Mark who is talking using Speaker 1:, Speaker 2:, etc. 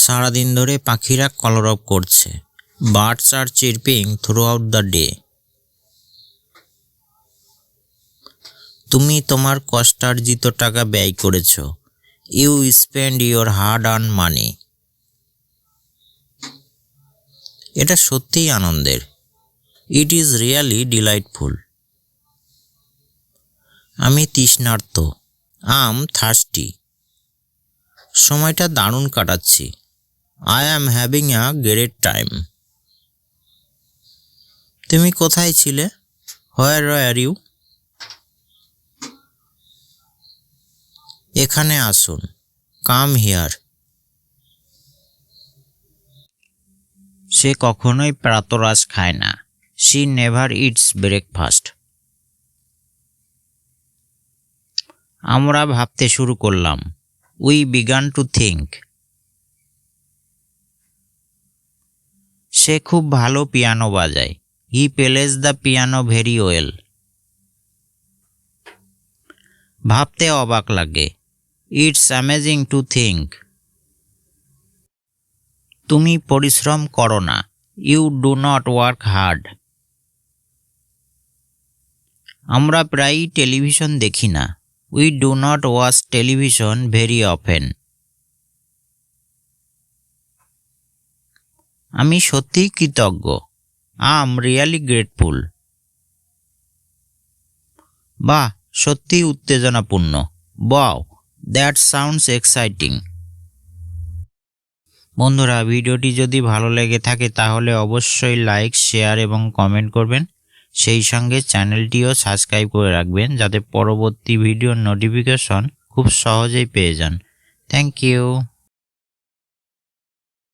Speaker 1: সারাদিন ধরে পাখিরা কলরব করছে। Birds are chirping throughout the day. তুমি তোমার কষ্টার্জিত টাকা ব্যয় করেছ। You spend your hard earn money. এটা সত্যিই আনন্দের। It is really delightful. আমি তৃষ্ণার্ত। Am thirsty. সময়টা দারুণ কাটাচ্ছি। I am having a great time. তুমি কোথায় ছিলে? Where are you? এখানে আসুন। Come here. সে কখনোই প্রাতরাশ খায় না। She never eats breakfast. আমরা ভাবতে শুরু করলাম। We began to think. সে খুব ভালো পিয়ানো বাজায়। He plays the piano very well. ভাবতে অবাক লাগে। It's amazing to think. তুমি পরিশ্রম করো না। You do not work hard. আমরা প্রায়ই টেলিভিশন দেখি না। We do not watch television very often. আমি সত্যিই কৃতজ্ঞ। I am really grateful. বাহ, সত্যিই উত্তেজনাপূর্ণ। Wow, that sounds exciting. বন্ধুরা, ভিডিওটি যদি ভালো লেগে থাকে তাহলে অবশ্যই লাইক, শেয়ার এবং কমেন্ট করবেন। সেই সঙ্গে চ্যানেলটিও সাবস্ক্রাইব করে রাখবেন যাতে পরবর্তী ভিডিওর নোটিফিকেশন খুব সহজেই পেয়ে যান। Thank you.